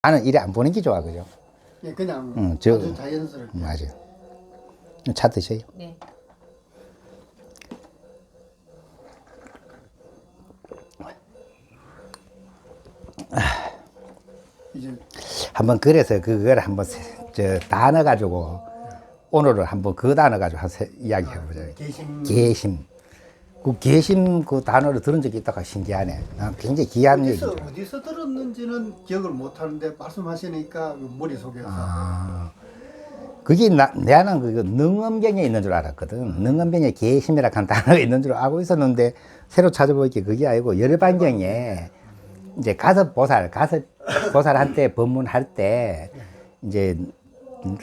나는 이래 안 보는 게 좋아, 그죠? 예, 그냥 아주 자연스럽게. 맞아요. 차 드세요. 네. 이제 한번 그래서 그걸 한번 다 넣어가지고 오늘은 한번 그 단어 가지고 이야기 해보자. 계심. 그 계심 그 단어를 들은 적이 있다가 신기하네. 굉장히 귀한 얘기죠. 어디서 들었는지는 기억을 못 하는데 말씀하시니까 머릿속에서. 그게 나는 그 능엄경에 있는 줄 알았거든. 능엄경에 계심이라고 하는 단어가 있는 줄 알고 있었는데 새로 찾아보니까 그게 아니고 열반경에 이제 가섭보살한테 법문할 때 이제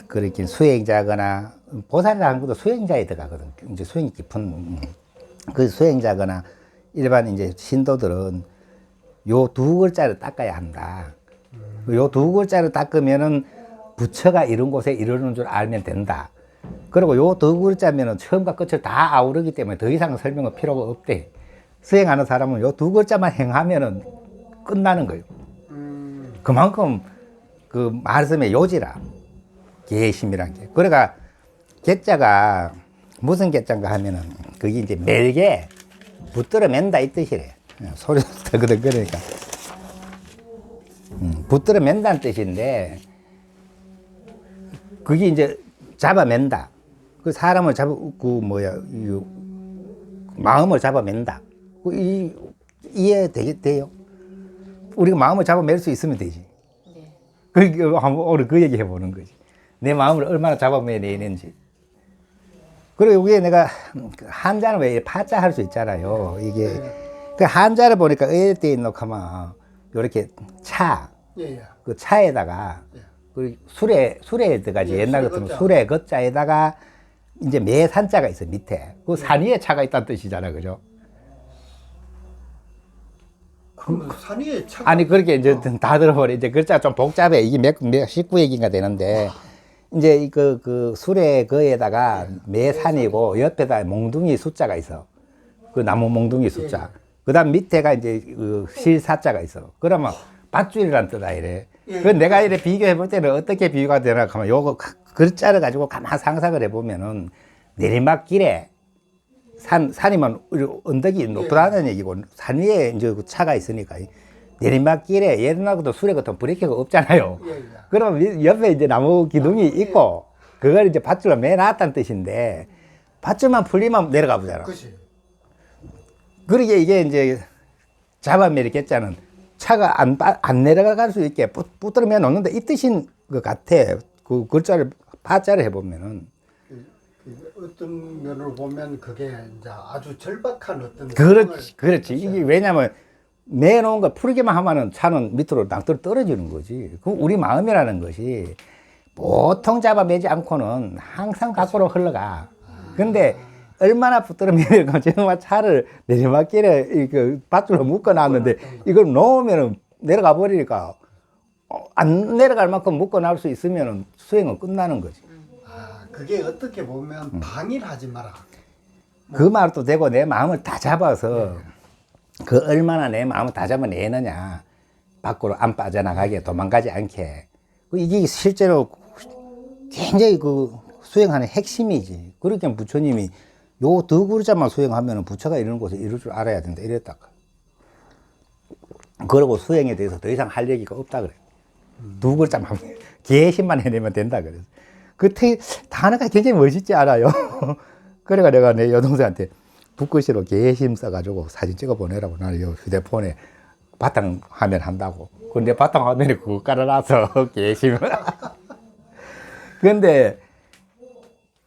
그렇게 수행자거나 보살이라는 것도 수행자에 들어가거든. 이제 수행이 깊은 그 수행자거나 일반 이제 신도들은 요 두 글자를 닦아야 한다. 요 두 글자를 닦으면은 부처가 이런 곳에 이르는 줄 알면 된다. 그리고 요 두 글자면은 처음과 끝을 다 아우르기 때문에 더 이상 설명은 필요가 없대. 수행하는 사람은 요 두 글자만 행하면은 끝나는 거예요. 그만큼 그 말씀의 요지라. 계심이란 게. 그러니까 개자가 무슨 개자인가 하면은 그게 이제 멜게 붙들어 맨다 이 뜻이래. 소리도 듣거든. 그러니까 붙들어 맨다는 뜻인데 그게 이제 잡아맨다. 그 사람을 마음을 잡아맨다. 이해돼요? 우리가 마음을 잡아맬 수 있으면 되지. 네. 오늘 그 얘기 해보는 거지. 내 마음을 얼마나 잡아매내는지. 그리고 여기에 내가 한자는 왜 파자 할 수 있잖아요. 이게 그 한자를 보니까 의일 때 있는 하면 요렇게 그 차에다가 그 술에 들어가지. 옛날 같으면 술에 겉자에다가 이제 매산자가 있어 밑에. 그 산 위에 차가 있다는 뜻이잖아, 그죠? 산 위에 차가 아니 그렇게 이제 다 들어버려. 이제 글자가 좀 복잡해. 이게 몇 19얘기인가 되는데 이제 그 술에 거에다가 매산이고 옆에다 몽둥이 숫자가 있어. 그 나무 몽둥이 숫자. 그다음 밑에가 이제 그 실사자가 있어. 그러면 밧줄이란 뜻이라 이래. 그 내가 이래 비교해 볼 때는 어떻게 비교가 되나 하면 요거 글자를 가지고 가만 상상을 해 보면은 내리막길에 산이면 언덕이 높다는 얘기고 산 위에 이제 그 차가 있으니까 내리막길에 옛날부터 술에 같은 브레이크가 없잖아요. 그러면 옆에 이제 나무 기둥이 있고 그걸 이제 밧줄로 매놨다는 뜻인데 밧줄만 풀리면 내려가 보잖아. 그러게 이게 이제 잡아매리겠자는 차가 안 내려갈 수 있게 붙들어 매 놓는데 이 뜻인 것 같아. 그 글자를 파자를 해보면은. 어떤 면으로 보면 그게 이제 아주 절박한 어떤 그렇지. 이게 왜냐면 매놓은 거 풀기만 하면은 차는 밑으로 낭떠러 떨어지는 거지. 그 우리 마음이라는 것이 보통 잡아매지 않고는 항상 밖으로 흘러가. 근데 얼마나 붙들어 매면 정말 차를 내리막길에 그 밧줄로 묶어놨는데 이걸 놓으면은 내려가 버리니까 안 내려갈 만큼 묶어놓을 수 있으면은 수행은 끝나는 거지. 그게 어떻게 보면 방일하지 마라. 그 말도 되고 내 마음을 다 잡아서 그 얼마나 내 마음을 다 잡아내느냐. 밖으로 안 빠져나가게 도망가지 않게. 이게 실제로 굉장히 그 수행하는 핵심이지. 그렇게 부처님이 요 두 글자만 수행하면 부처가 이러는 곳에 이룰 줄 알아야 된다. 이랬다. 그러고 수행에 대해서 더 이상 할 얘기가 없다 그래. 두 글자만 계심만 해내면 된다 그래. 그 단어가 굉장히 멋있지 않아요? 그래가 내가 내 여동생한테 붓글씨로 계심 써가지고 사진 찍어 보내라고 나는 요 휴대폰에 바탕화면 한다고. 근데 바탕화면에 그거 깔아놔서 계심. 근데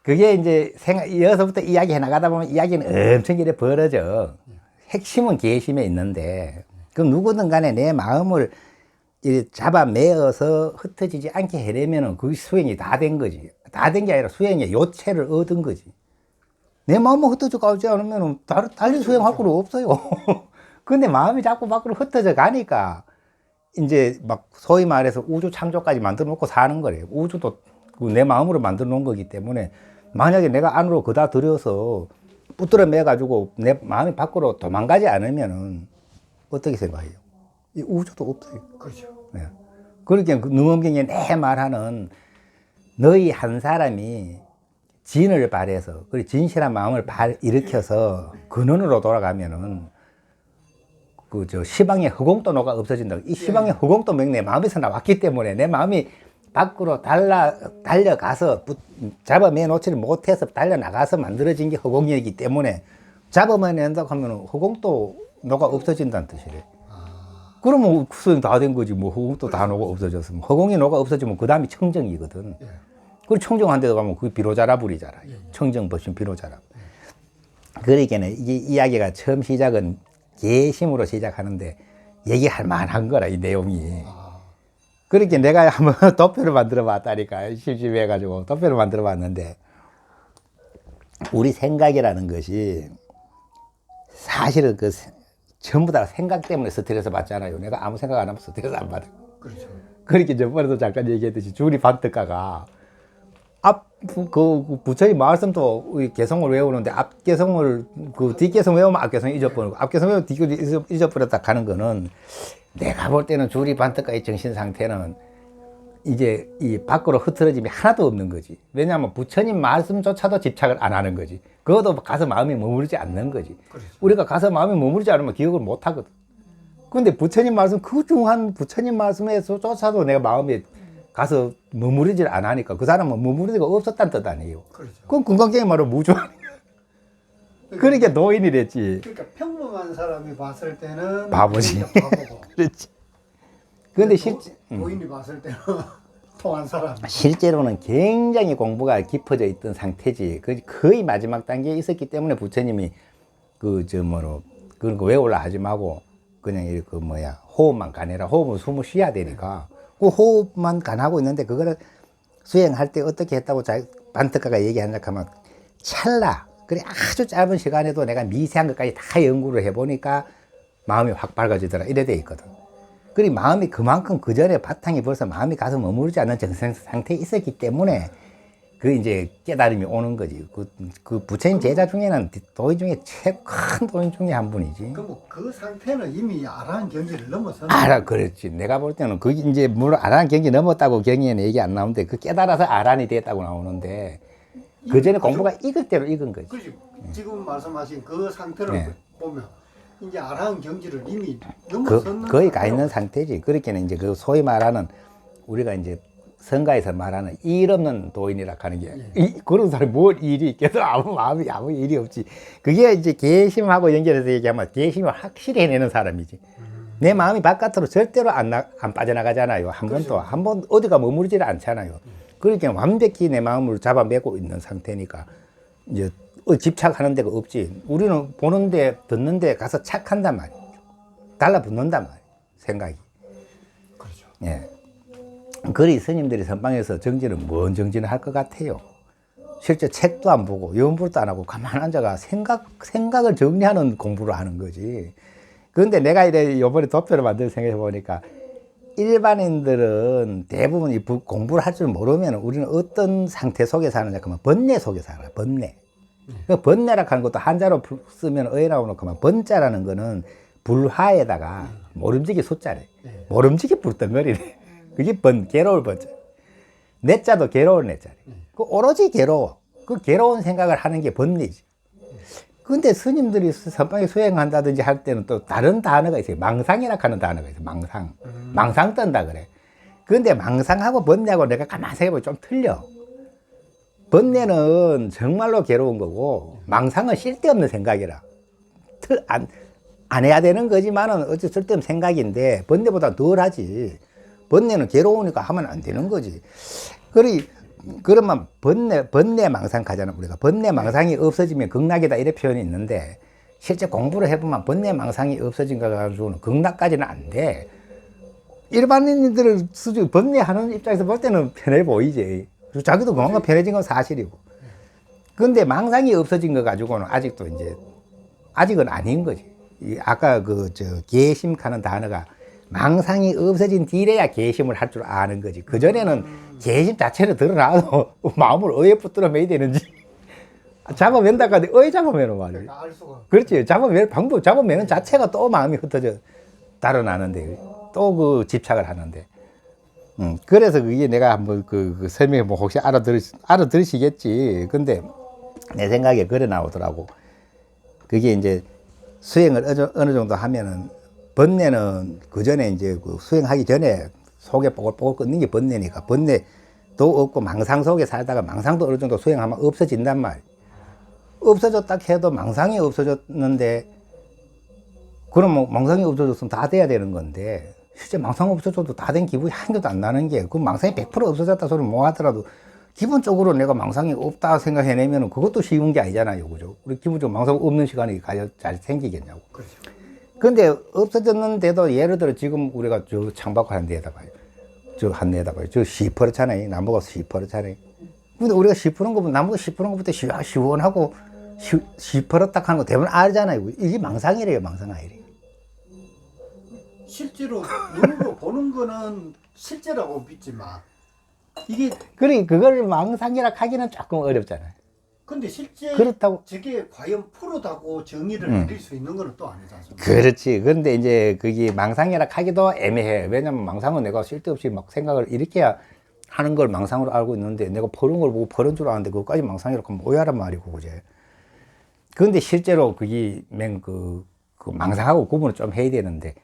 그게 이제 여기서부터 이야기 해 나가다 보면 이야기는 엄청 이래 벌어져. 핵심은 계심에 있는데 그럼 누구든 간에 내 마음을 잡아 매어서 흩어지지 않게 해내면은 그 수행이 다 된 거지. 다 된 게 아니라 수행의 요체를 얻은 거지. 내 마음은 흩어져 가지 않으면 달리 수행할 거 없어요. 근데 마음이 자꾸 밖으로 흩어져 가니까 이제 막 소위 말해서 우주 창조까지 만들어 놓고 사는 거래요. 우주도 내 마음으로 만들어 놓은 거기 때문에 만약에 내가 안으로 그다 들여서 붙들어 매 가지고 내 마음이 밖으로 도망가지 않으면은 어떻게 생각해요? 이 우주도 없어요. 그렇죠. 네. 그렇게 그 능엄경에 내 말하는 너희 한 사람이 진을 발해서 그리고 진실한 마음을 일으켜서 근원으로 돌아가면은 그 저 시방의 허공도노가 없어진다. 이 시방의 허공도 내 마음에서 나왔기 때문에 내 마음이 밖으로 달려가서 잡아내놓지를 못해서 달려나가서 만들어진 게 허공이기 때문에 잡아내낸다고 하면 허공도노가 없어진다는 뜻이래. 그러면 수행 다 된 거지. 뭐 허공도 다 녹아 없어졌으면 허공이 녹아 없어지면 그 다음이 청정이거든. 그리고 청정한 데도 가면 그게 비로자라 불이잖아. 청정 법신 비로자라. 그러니까는 이게 이야기가 처음 시작은 개심으로 시작하는데 얘기할 만한 거라 이 내용이. 그렇게 내가 한번 도표를 만들어 봤다니까. 심심해가지고 도표를 만들어 봤는데 우리 생각이라는 것이 사실은 그 전부 다 생각 때문에 스트레스 받잖아요. 내가 아무 생각 안 하면 스트레스 안 받아. 그렇죠. 그렇게 저번에도 잠깐 얘기했듯이 주리 반특가가 그 부처님 말씀도 개성을 외우는데 앞개성을 그 뒷개성 외우면 앞개성 잊어버리고 앞개성 외우면 뒷개성 잊어버렸다 가는 거는 내가 볼 때는 주리 반특가의 정신 상태는 이제 이 밖으로 흐트러짐이 하나도 없는 거지. 왜냐하면 부처님 말씀조차도 집착을 안 하는 거지. 그것도 가서 마음이 머무르지 않는 거지. 그렇죠. 우리가 가서 마음이 머무르지 않으면 기억을 못 하거든. 근데 부처님 말씀, 그 중한 부처님 말씀에서조차도 내가 마음에 가서 머무르질 않으니까 그 사람은 머무르지가 없었다는 뜻 아니에요. 그렇죠. 그럼 건강경에 말로 무주하니까. 그러니까 노인이랬지. 그러니까 평범한 사람이 봤을 때는 바보지. 바보고. 그렇지. 근데 실제, 노인이 봤을 때는 통한 사람. 실제로는 굉장히 공부가 깊어져 있던 상태지. 거의 마지막 단계에 있었기 때문에 부처님이 그런 거 외우려 하지 말고 그냥 이렇게 호흡만 가내라. 호흡은 숨을 쉬어야 되니까. 그 호흡만 간하고 있는데 그거를 수행할 때 어떻게 했다고 반특가가 얘기하냐 하면 찰나. 그래 아주 짧은 시간에도 내가 미세한 것까지 다 연구를 해보니까 마음이 확 밝아지더라. 이래 돼 있거든. 그리고 마음이 그만큼 그 전에 바탕이 벌써 마음이 가서 머무르지 않는 정상 상태에 있었기 때문에 그 이제 깨달음이 오는 거지. 그 부처님 제자 중에는 도인 중에 최고 큰 도인 중에 한 분이지. 그 상태는 이미 아라한 경지를 넘어서. 그렇지. 내가 볼 때는 그게 이제 물론 아란 경지 넘었다고 경에는 얘기 안 나오는데 그 깨달아서 아란이 됐다고 나오는데 그 전에 공부가 익을 대로 익은 거지. 그렇지. 지금 말씀하신 그 상태를 보면 이제 아라한 경지를 이미 넘어섰는 거의 가 있는 상태지. 그렇게는 이제 그 소위 말하는 우리가 이제 성가에서 말하는 일 없는 도인이라 하는 게 그런 사람이 뭘 일이 있겠어. 아무 일이 없지. 그게 이제 개심하고 연결해서 얘기하면 개심을 확실히 해내는 사람이지. 내 마음이 바깥으로 절대로 안 빠져나가잖아요. 한 번 어디가 머무르지를 않잖아요. 그러니까 완벽히 내 마음을 잡아매고 있는 상태니까 이제 집착하는 데가 없지. 우리는 보는데 듣는데 가서 착한단 말이죠. 달라붙는단 말이에요. 생각이. 그렇죠. 예. 그리 스님들이 선방에서 정진은 뭔 정진을 할 것 같아요. 실제 책도 안 보고 연불도 안 하고 가만 앉아가 생각을 정리하는 공부를 하는 거지. 그런데 내가 이번에 도표를 만들어 생각해 보니까 일반인들은 대부분 이 공부를 할 줄 모르면 우리는 어떤 상태 속에 사느냐 하면 번뇌 속에 살아요. 번뇌. 그 번뇌라고 하는 것도 한자로 쓰면 어이라고 놓고 번자라는 거는 불화에다가 모름지기 숫자래. 모름지기 불덩어리래. 그게 괴로울 번자. 내자도 괴로울 내자래. 그 오로지 괴로워. 그 괴로운 생각을 하는 게 번뇌지. 근데 스님들이 선방에 수행한다든지 할 때는 또 다른 단어가 있어요. 망상이라고 하는 단어가 있어요. 망상. 망상 뜬다 그래. 근데 망상하고 번뇌하고 내가 가만히 생각해보면 좀 틀려. 번뇌는 정말로 괴로운 거고, 망상은 쓸데없는 생각이라. 안 해야 되는 거지만은 어째 쓸데없는 생각인데, 번뇌보다 덜 하지. 번뇌는 괴로우니까 하면 안 되는 거지. 그러면 번뇌 망상 가잖아, 우리가. 번뇌 망상이 없어지면 극락이다, 이런 표현이 있는데, 실제 공부를 해보면 번뇌 망상이 없어진 거 가지고는 극락까지는 안 돼. 일반인들 수준, 번뇌하는 입장에서 볼 때는 편해 보이지. 자기도 뭔가 편해진 건 사실이고. 근데 망상이 없어진 거 가지고는 아직은 아닌 거지. 아까 개심하는 단어가 망상이 없어진 뒤래야 개심을 할 줄 아는 거지. 그전에는 개심 자체를 드러나도 마음을 어디에 붙들어 매야 되는지. 잡아맨다 가는데 어디 잡아매는 말이야. 알 수가. 그렇지. 잡아매는 자체가 또 마음이 흩어져 달아나는데, 또 집착을 하는데. 그래서 그게 내가 한번 그 설명해 뭐 혹시 알아들으시겠지. 근데 내 생각에 그래 나오더라고. 그게 이제 수행을 어느 정도 하면은 번뇌는 그 전에 이제 그 수행하기 전에 속에 뽀글뽀글 끓는 게 번뇌니까 번뇌도 없고 망상 속에 살다가 망상도 어느 정도 수행하면 없어진단 말이야. 없어졌다 해도 망상이 없어졌는데 그럼 뭐 망상이 없어졌으면 다 돼야 되는 건데 실제 망상 없어져도 다 된 기분이 한 개도 안 나는 게 그 망상이 100% 없어졌다 소리 뭐 하더라도 기본적으로 내가 망상이 없다 생각해내면 그것도 쉬운 게 아니잖아요. 그죠? 우리 기본적으로 망상 없는 시간이 잘 생기겠냐고. 그렇죠. 근데 없어졌는데도 예를 들어 지금 우리가 저 창밖 한 데에다 봐요. 저 한 데에다 봐요. 저 시퍼렇잖아요. 나무가 시퍼렇잖아요. 근데 우리가 시퍼런 거 보면 나무가 시퍼런 것부터 시원하고 시퍼렇다 하는 거 대부분 알잖아요. 이게 망상이래요. 망상 아니래요. 실제로 눈으로 보는 거는 실제라고 믿지만 이게 그래 그걸 망상이라 하기는 조금 어렵잖아요. 근데 실제 그렇다고 저게 과연 프로다고 정의를 내릴 수 있는 거는 또 아니지 않습니까? 그렇지. 그런데 이제 그게 망상이라 하기도 애매해. 왜냐면 망상은 내가 쓸데없이 막 생각을 일으켜야 하는 걸 망상으로 알고 있는데 내가 퍼른 걸 보고 퍼른 줄 아는데 그것까지 망상이라고 하면 오해하란 말이고, 그제. 그런데 실제로 그게 그 망상하고 구분을 좀 해야 되는데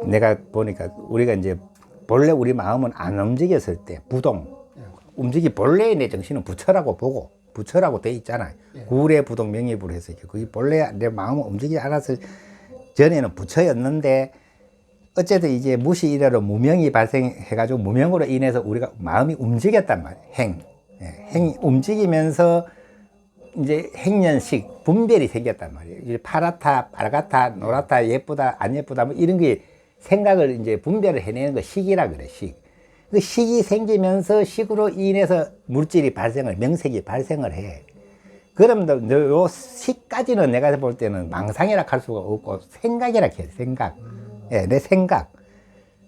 내가 보니까 우리가 이제 본래 우리 마음은 안 움직였을 때 부동, 본래의 내 정신은 부처라고 보고 부처라고 돼 있잖아요. 구례 부동 명예부로 해서 그게 본래 내 마음은 움직이지 않았을 전에는 부처였는데 어쨌든 이제 무시 이래로 무명이 발생해가지고 무명으로 인해서 우리가 마음이 움직였단 말이에요. 행이 움직이면서 이제 행년식 분별이 생겼단 말이에요. 이제 파랗다, 빨갛다, 노랗다, 예쁘다, 안 예쁘다, 뭐 이런 게 생각을 이제 분별을 해내는 거 식이라 그래, 식. 그 식이 생기면서 식으로 인해서 물질이 명색이 발생을 해. 그러면 요 식까지는 내가 볼 때는 망상이라 할 수가 없고 생각이라 해, 생각. 예, 내 생각.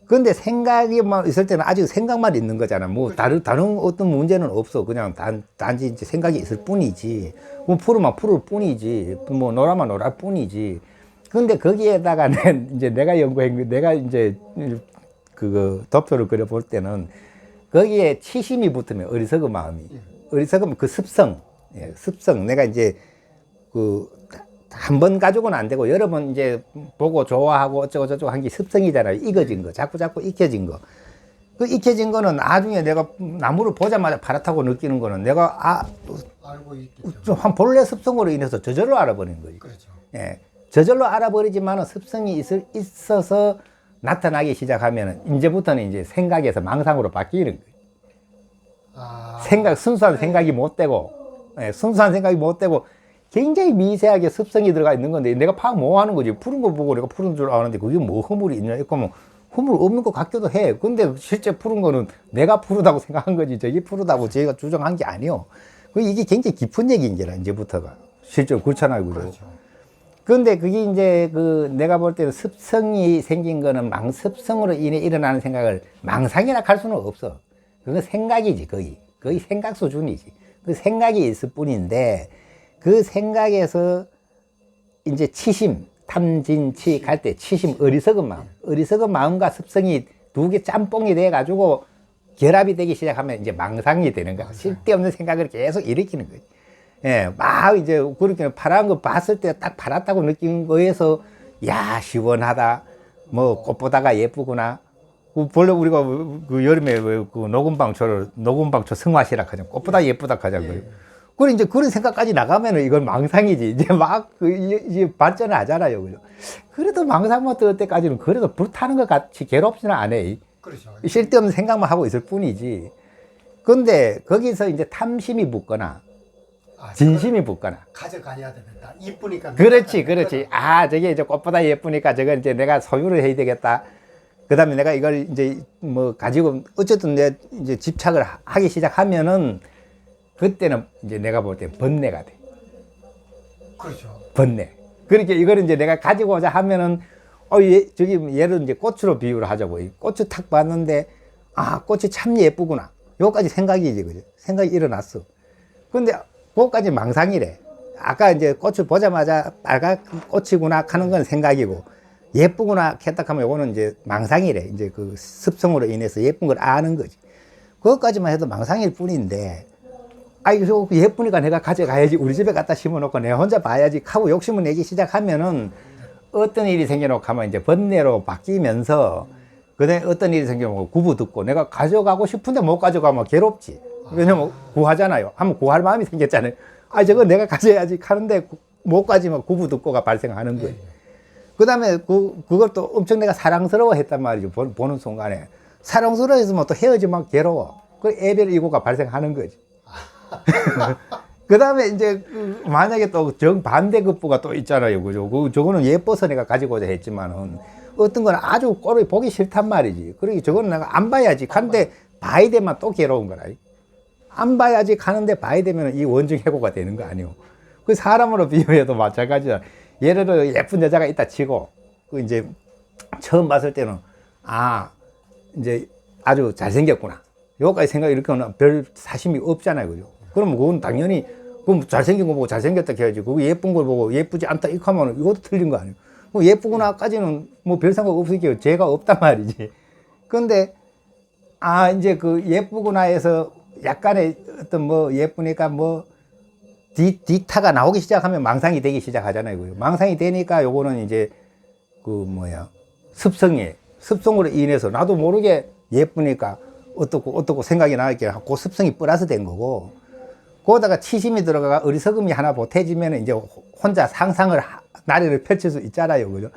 근데 생각이만 있을 때는 아직 생각만 있는 거잖아. 뭐 다른 어떤 문제는 없어. 그냥 단지 이제 생각이 있을 뿐이지. 뭐 푸르면 푸를 뿐이지. 뭐 노라면 노랄 뿐이지. 근데 거기에다가 이제 내가 연구한 내가 이제 그 도표를 그려볼 때는 거기에 치심이 붙으면 어리석은 마음이. 어리석으면 그 습성. 예, 습성. 내가 이제 한 번 가지고는 안 되고 여러 번 이제 보고 좋아하고 어쩌고저쩌고 한 게 습성이잖아요. 익어진 거. 자꾸 익혀진 거. 그 익혀진 거는 나중에 내가 나무를 보자마자 파랗다고 느끼는 거는 내가 알고 있겠죠. 한 본래 습성으로 인해서 저절로 알아버리는 거지. 그렇죠. 예. 저절로 알아버리지만 습성이 있어서 나타나기 시작하면 이제부터는 이제 생각에서 망상으로 바뀌는 거예요. 순수한 생각이 못 되고, 예, 순수한 생각이 못 되고 굉장히 미세하게 습성이 들어가 있는 건데 내가 파악 못 하는 거지. 푸른 거 보고 내가 푸른 줄 아는데 그게 뭐 허물이 있냐? 이거 뭐 허물 없는 것 같기도 해. 근데 실제 푸른 거는 내가 푸르다고 생각한 거지. 저기 푸르다고 저희가 주장한 게 아니요. 이게 굉장히 깊은 얘기인 게라 이제부터가 실제로 그렇잖아요, 그죠? 그렇죠. 근데 그게 이제 내가 볼 때는 습성이 생긴 거는 습성으로 인해 일어나는 생각을 망상이라 할 수는 없어. 그건 생각이지, 거의 생각 수준이지. 그 생각이 있을 뿐인데 그 생각에서 이제 치심, 탐진치 갈 때 치심, 어리석은 마음과 습성이 두 개 짬뽕이 돼가지고 결합이 되기 시작하면 이제 망상이 되는 거야. 쓸데없는 생각을 계속 일으키는 거지. 예, 막 이제 그렇게 파란 거 봤을 때 딱 파랗다고 느낀 거에서 야, 시원하다. 뭐 꽃보다가 예쁘구나. 본래 우리가 그 여름에 그 녹음방초 승화시라 하잖아. 꽃보다 예쁘다 하잖아요. 그래 이제 그런 생각까지 나가면은 이건 망상이지. 이제 막 이제 발전을 하잖아요. 그죠? 그래도 망상만 뜰 때까지는 그래도 불타는 것 같이 괴롭지는 않아. 그렇죠. 쓸데없는 생각만 하고 있을 뿐이지. 근데 거기서 이제 탐심이 붙거나 진심이 붙거나. 가져가야 되겠다. 이쁘니까. 그렇지. 저게 이제 꽃보다 예쁘니까 저걸 이제 내가 소유를 해야 되겠다. 그 다음에 내가 이걸 이제 뭐 가지고 어쨌든 내 이제 집착을 하기 시작하면은 그때는 이제 내가 볼 때 번뇌가 돼. 그렇죠. 번뇌. 그렇게 이거를 이제 내가 가지고자 하면은 저기 얘를 이제 꽃으로 비유를 하자고. 꽃을 탁 봤는데 꽃이 참 예쁘구나. 요까지 생각이지, 그죠? 생각이 일어났어. 근데 그거까지 망상이래. 아까 이제 꽃을 보자마자 빨간 꽃이구나 하는 건 생각이고 예쁘구나 했다 하면 요거는 이제 망상이래. 이제 그 습성으로 인해서 예쁜 걸 아는 거지. 그것까지만 해도 망상일 뿐인데, 이거 예쁘니까 내가 가져가야지. 우리 집에 갖다 심어놓고 내가 혼자 봐야지 하고 욕심을 내기 시작하면은 어떤 일이 생겨놓고 하면 이제 번뇌로 바뀌면서 그다음에 어떤 일이 생기면 구부 듣고 내가 가져가고 싶은데 못 가져가면 괴롭지. 왜냐면 구하잖아요. 한번 구할 마음이 생겼잖아요. 저거 내가 가져야지 하는데 못 가지면 구부 듣고가 발생하는 거예요. 그 다음에 그걸 또 엄청 내가 사랑스러워 했단 말이죠. 보는 순간에. 사랑스러워 했으면 또 헤어지면 괴로워. 그 애별 이고가 발생하는 거지. 그 다음에 이제 만약에 또 정반대급부가 또 있잖아요. 그죠? 저거는 예뻐서 내가 가지고자 했지만은 어떤 건 아주 꼴이 보기 싫단 말이지. 그러기 저거는 내가 안 봐야지. 가는데 봐야 되면 또 괴로운 거라. 안 봐야지 가는데 봐야 되면 이 원증 해고가 되는 거 아니에요. 그 사람으로 비유해도 마찬가지야. 예를 들어 예쁜 여자가 있다 치고, 그 이제 처음 봤을 때는, 이제 아주 잘생겼구나. 요까지 생각 이렇게 하면 별 사심이 없잖아요. 그죠? 그럼 그건 당연히, 그럼 잘생긴 거 보고 잘생겼다 해야지. 그거 예쁜 걸 보고 예쁘지 않다 이렇게 하면 이것도 틀린 거 아니에요. 뭐 예쁘구나까지는 뭐 별 생각 없으니까 죄가 없단 말이지. 근데, 이제 그 예쁘구나 해서 약간의 어떤 뭐 예쁘니까 뭐 뒤타가 나오기 시작하면 망상이 되기 시작하잖아요. 망상이 되니까 요거는 이제 습성으로 인해서 나도 모르게 예쁘니까 어떻고 생각이 나게 그 습성이 플러스 된 거고, 거기다가 치심이 들어가가 어리석음이 하나 보태지면 이제 혼자 상상을 나래를 펼칠 수 있잖아요. 그죠?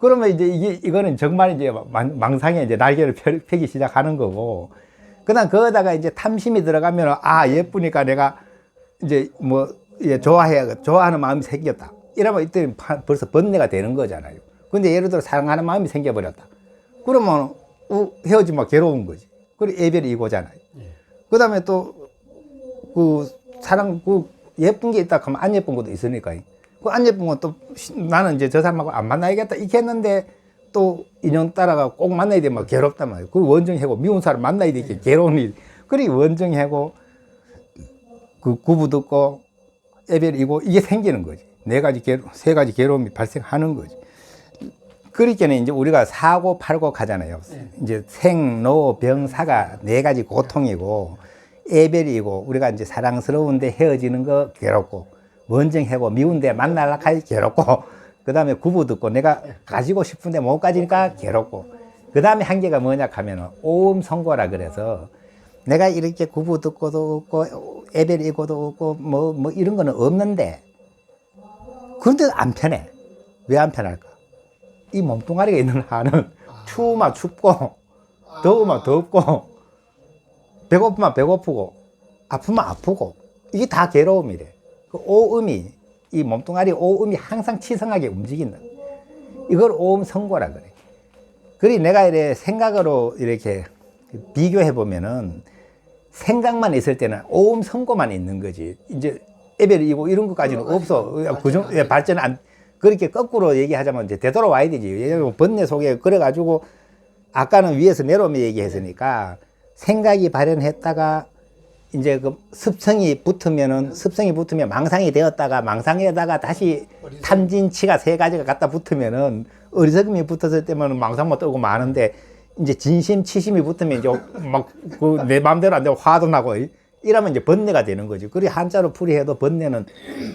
그러면 이제 이거는 정말 이제 망상에 이제 날개를 펴기 시작하는 거고, 그다음 거기다가 이제 탐심이 들어가면 예쁘니까 내가 이제 좋아하는 마음이 생겼다. 이러면 이때 벌써 번뇌가 되는 거잖아요. 근데 예를 들어 사랑하는 마음이 생겨버렸다. 그러면 헤어지면 괴로운 거지. 그리고 애별이 이거잖아요. 그 다음에 또 예쁜 게 있다 하면 안 예쁜 것도 있으니까. 그 안 예쁜 건 또 나는 이제 저 사람하고 안 만나야겠다 이렇게 했는데 또 인연 따라가 꼭 만나야 되면 괴롭단 말이에요. 그 원정하고 미운 사람 만나야 되게 괴로운 일. 그리 원정하고 그 구부 듣고 애별이고 이게 생기는 거지. 세 가지 괴로움이 발생하는 거지. 그러니까 이제 우리가 사고 팔고 하잖아요. 이제 생, 노, 병, 사가 네 가지 고통이고, 애별이고, 우리가 이제 사랑스러운데 헤어지는 거 괴롭고, 원정하고 미운데 만나려고 하기 괴롭고, 그 다음에 구부 듣고 내가 가지고 싶은데 못 가지니까 괴롭고, 그 다음에 한계가 뭐냐 하면은 오음성고라 그래서 내가 이렇게 구부 듣고도 없고, 애별이고도 없고, 뭐 이런 거는 없는데, 그런데 안 편해. 왜 안 편할까? 이 몸뚱아리가 있는 한은 추우면 춥고, 더우면 덥고, 배고프면 배고프고, 아프면 아프고, 이게 다 괴로움이래. 그 오음이, 이 몸뚱아리 오음이 항상 치성하게 움직인다. 이걸 오음성고라 그래. 그리 내가 이렇게 생각으로 이렇게 비교해 보면은 생각만 있을 때는 오음성고만 있는 거지. 이제 애별이고 이런 것까지는 없어. 발전 안, 그렇게 거꾸로 얘기하자면 이제 되돌아와야 되지. 왜냐면 번뇌 속에 그래가지고 아까는 위에서 내려오면 얘기했으니까 생각이 발현했다가 이제 그 습성이 붙으면 망상이 되었다가 망상에다가 다시 탐진치가 세 가지가 갖다 붙으면은 어리석음이 붙었을 때면 망상만 떨고 마는데 이제 진심, 치심이 붙으면 이제 막 내 마음대로 안 되고 화도 나고 이러면 이제 번뇌가 되는 거지. 그리 한자로 풀이해도 번뇌는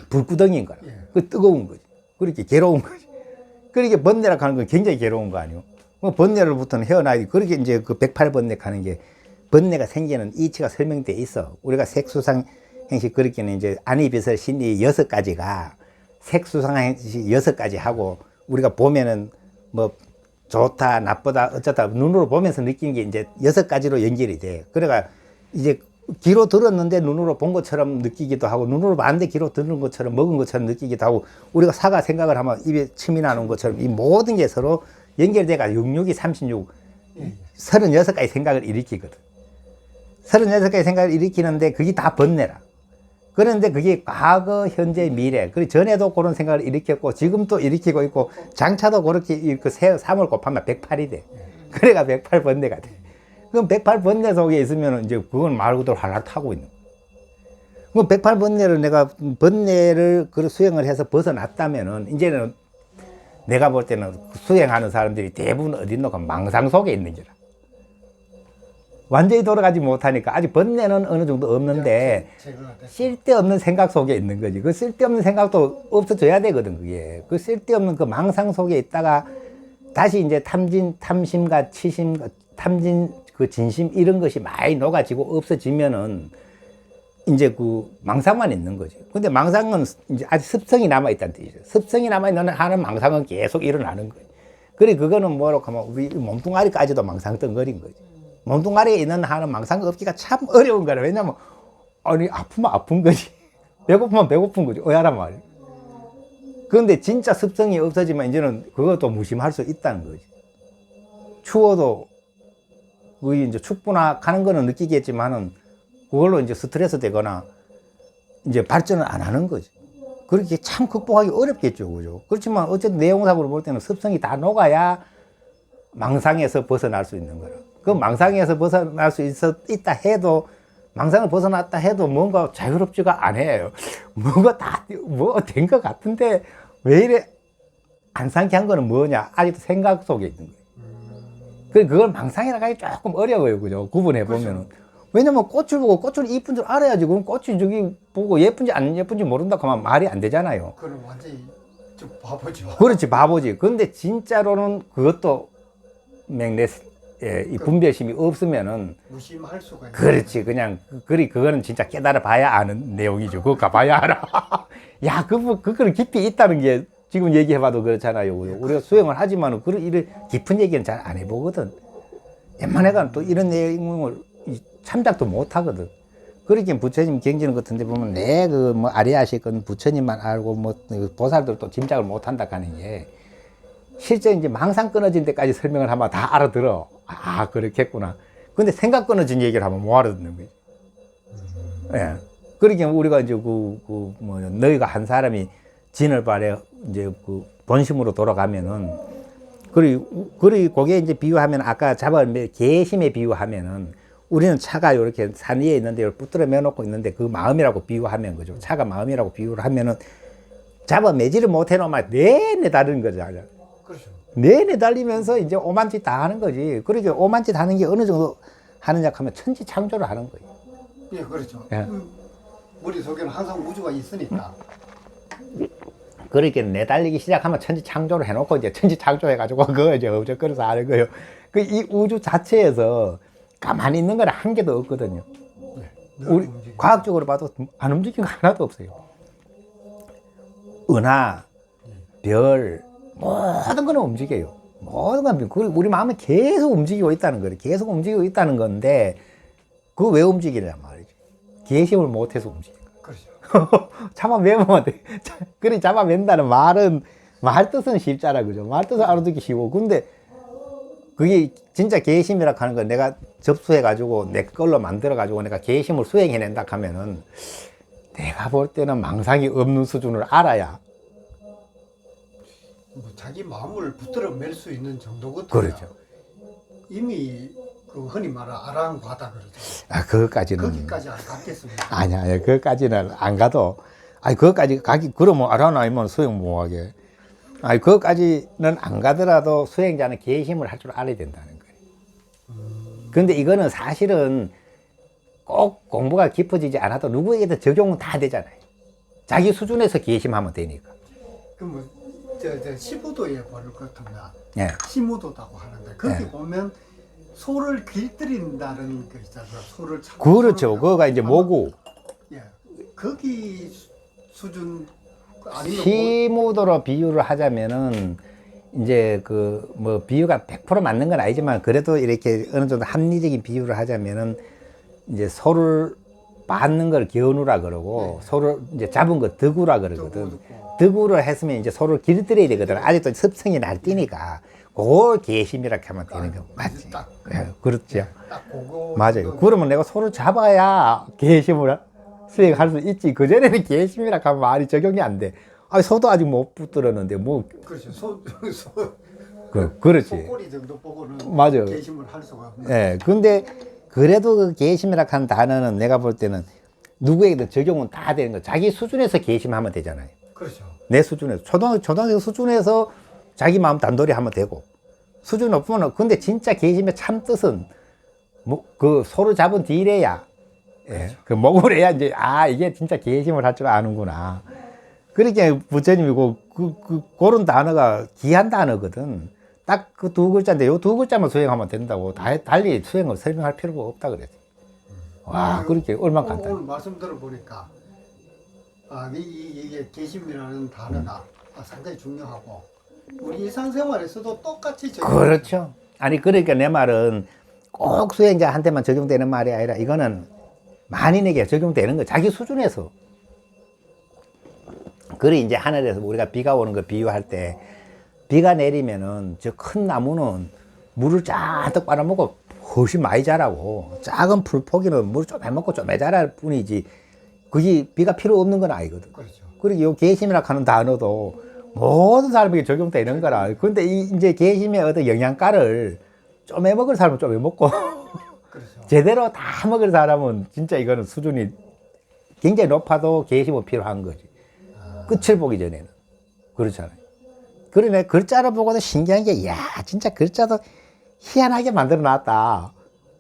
불구덩이인 거야. 그 뜨거운 거지. 그렇게 괴로운 거지. 그렇게 번뇌라고 하는 건 굉장히 괴로운 거 아니에요? 번뇌로부터는 헤어나야 돼. 그렇게 이제 그 108번뇌 하는 게 번뇌가 생기는 이치가 설명되어 있어. 우리가 색수상 행식 그렇게는 이제 안이비설 신이 6가지가 색수상 행식 6가지 하고 우리가 보면은 뭐 좋다, 나쁘다, 어쩌다 눈으로 보면서 느끼는 게 이제 6가지로 연결이 돼. 그래가 이제 귀로 들었는데 눈으로 본 것처럼 느끼기도 하고 눈으로 봤는데 귀로 들은 것처럼 먹은 것처럼 느끼기도 하고 우리가 사가 생각을 하면 입에 침이 나는 것처럼 이 모든 게 서로 연결돼가 66이 36 36가지 생각을 일으키거든. 36가지 생각을 일으키는데 그게 다 번뇌라. 그런데 그게 과거, 현재, 미래 그리고 전에도 그런 생각을 일으켰고 지금도 일으키고 있고 장차도 그렇게 그 3을 곱하면 108이 돼. 그래가 108번뇌가 돼. 그럼 108번뇌 속에 있으면 이제 그건 말 그대로 활활 타고 있는 거야. 그럼 108번뇌를 내가 번뇌를 그 수행을 해서 벗어났다면은 이제는 내가 볼 때는 수행하는 사람들이 대부분 어딨노? 망상 속에 있는 거라. 완전히 돌아가지 못하니까 아직 번뇌는 어느 정도 없는데 쓸데없는 생각 속에 있는 거지. 그 쓸데없는 생각도 없어져야 되거든, 그게. 그 쓸데없는 그 망상 속에 있다가 다시 이제 탐심과 치심, 탐진, 그 진심 이런 것이 많이 녹아지고 없어지면은 이제 그 망상만 있는 거지. 근데 망상은 이제 아직 습성이 남아있다는 뜻이죠. 습성이 남아있는 하는 망상은 계속 일어나는 거지. 그래, 그거는 뭐라고 하면 우리 몸뚱아리까지도 망상 덩어리인 거지. 몸뚱아리에 있는 하는 망상 없기가 참 어려운 거라. 왜냐면, 아니, 아프면 아픈 거지. 배고프면 배고픈 거지. 어야란 말이야. 그런데 진짜 습성이 없어지면 이제는 그것도 무심할 수 있다는 거지. 추워도, 그게 이제 춥구나 가는 거는 느끼겠지만은, 그걸로 이제 스트레스 되거나, 이제 발전을 안 하는 거지. 그렇게 참 극복하기 어렵겠죠. 그죠? 그렇지만 어쨌든 내용상으로 볼 때는 습성이 다 녹아야 망상에서 벗어날 수 있는 거라. 그 망상에서 벗어날 수 있다 해도, 망상을 벗어났다 해도 뭔가 자유롭지가 않아요. 뭐가 뭐 된 것 같은데, 왜 이래 안 상쾌한 거는 뭐냐? 아직도 생각 속에 있는 거예요. 그걸 망상이라고 하기 조금 어려워요. 그죠? 구분해 보면은. 왜냐면 꽃을 보고 꽃을 이쁜 줄 알아야지. 그럼 꽃이 저기 보고 예쁜지 안 예쁜지 모른다 하면 말이 안 되잖아요. 그럼 완전히 좀 바보죠. 그렇지, 바보지. 근데 진짜로는 그것도 이 분별심이 없으면은 무심할 수가 있는. 그렇지. 그냥 그거는 진짜 깨달아 봐야 아는 내용이죠. 그거 가봐야 알아. 야, 그거는 깊이 있다는 게 지금 얘기해봐도 그렇잖아요. 우리가 수행을 하지만은 이런 깊은 얘기는 잘 안 해보거든. 웬만해가 또 이런 내용을 참작도 못 하거든. 그렇게 부처님 경지는 같은데 보면 뭐 아리아시건 부처님만 알고 뭐 보살들도 짐작을 못 한다 하는 게 실제 이제 망상 끊어진 데까지 설명을 하면 다 알아들어. 아, 그렇겠구나. 근데 생각 끊어진 얘기를 하면 못 알아듣는 거지. 예. 그러니까 우리가 이제 너희가 한 사람이 진을 발해 이제 그 본심으로 돌아가면은 그리고 그게 이제 비유하면 아까 개심에 비유하면은 우리는 차가 이렇게 산 위에 있는데 이걸 붙들어 매놓고 있는데 그 마음이라고 비유하면 그죠. 차가 마음이라고 비유를 하면은 매지를 못 해놓으면 내내 다른 거잖아요. 그렇죠. 내내 달리면서 이제 오만짓 다 하는 거지. 그러니까 오만짓 하는 게 어느 정도 하느냐 하면 천지창조를 하는 거예요. 예, 그렇죠. 예. 머릿속에는 항상 우주가 있으니까. 그러니까 내달리기 시작하면 천지창조를 해놓고 이제 천지창조해가지고 그거 이제 어적거려서 하는 거예요. 이 우주 자체에서 가만히 있는 거는 한 개도 없거든요. 네, 우리 과학적으로 봐도 안 움직이는 거 하나도 없어요. 은하, 별, 모든 거는 움직여요. 모든 건 우리 마음이 계속 움직이고 있다는 거예요. 계속 움직이고 있다는 건데 그거 왜 움직이냐 말이지. 개심을 못해서 움직이는 거예요. 그렇죠. 잡아매면 돼. 그래, 잡아맨다는 말은 말 뜻은 쉽잖아, 그죠? 말 뜻은 알아듣기 쉬워. 근데 그게 진짜 개심이라고 하는 건 내가 접수해가지고 내 걸로 만들어가지고 내가 개심을 수행해낸다 하면은 내가 볼 때는 망상이 없는 수준을 알아야. 뭐 자기 마음을 붙들어 맬 수 있는 정도거든요. 그렇죠. 이미 그 흔히 말하는 아랑과다 그러죠. 아, 그것까지는. 거기까지 안 갔겠습니다. 아니야, 그것까지는 안 가도. 아니, 그것까지 그러면 알아나면 수행 못 하게. 아니, 그것까지는 안 가더라도 수행자는 개심을 할 줄 알아야 된다는 거예요. 근데 이거는 사실은 꼭 공부가 깊어지지 않아도 누구에게도 적용은 다 되잖아요. 자기 수준에서 개심하면 되니까. 그럼 시부도에 보를 같으면 예. 시무도라고 하는데 거기 예. 보면 소를 길들인다는 거 있잖아요. 소를 참. 그렇죠. 그거가 이제 모구. 예. 거기 수준 아니면 시무도로 비유를 하자면은 이제 뭐 비유가 100% 맞는 건 아니지만 그래도 이렇게 어느 정도 합리적인 비유를 하자면은 이제 소를 받는 걸 견우라 그러고 소를 이제 잡은 거 덕우라 그러거든. 덕우를 했으면 이제 소를 길들여야 되거든. 아직도 습성이 날뛰니까 그걸 개심이라고 하면 되는 거 맞지? 그렇죠. 딱 그거 맞아요. 그러면 내가 소를 잡아야 개심을 수행할 수 있지. 그전에는 개심이라고 하면 말이 적용이 안 돼. 아니, 소도 아직 못 붙들었는데, 뭐. 그렇죠. 그렇지. 소꼬리 정도 보고는 맞아요. 개심을 할 수가 없는. 예. 근데, 그래도 그 개심이라고 하는 단어는 내가 볼 때는 누구에게도 적용은 다 되는 거. 자기 수준에서 개심하면 되잖아요. 그렇죠. 내 수준에서. 초등학교 수준에서 자기 마음 단돌이 하면 되고 수준 높으면 근데 진짜 계심의 참 뜻은 뭐 그 소를 잡은 뒤래야 예, 그 목을 해야 이제 이게 진짜 계심을 할 줄 아는구나. 그러니까 부처님이 그런 단어가 귀한 단어거든. 딱 그 두 글자인데 요 두 글자만 수행하면 된다고 달리 수행을 설명할 필요가 없다 그랬어. 와, 그렇게 얼마나 간단해. 오늘 말씀 들어보니까 이게 계심이라는 단어가 상당히 중요하고 우리 일상생활에서도 똑같이 그렇죠. 아니 그러니까 내 말은 꼭 수행자한테만 적용되는 말이 아니라 이거는 만인에게 적용되는 거 자기 수준에서. 그래 이제 하늘에서 우리가 비가 오는 거 비유할 때 비가 내리면은 저 큰 나무는 물을 잔뜩 빨아먹고 훨씬 많이 자라고 작은 풀포기는 물을 좀 해먹고 좀 자랄 뿐이지 그게 비가 필요 없는 건 아니거든. 그렇죠. 그리고 요 계심이라 하는 단어도 모든 사람에게 적용되는 거라. 근데 이제 계심의 어떤 영양가를 좀 해먹을 사람은 좀 해먹고 그렇죠. 제대로 다 먹을 사람은 진짜 이거는 수준이 굉장히 높아도 계심은 필요한 거지. 끝을 보기 전에는. 그렇잖아요. 그러네, 글자를 보고도 신기한 게, 야 진짜 글자도 희한하게 만들어 놨다.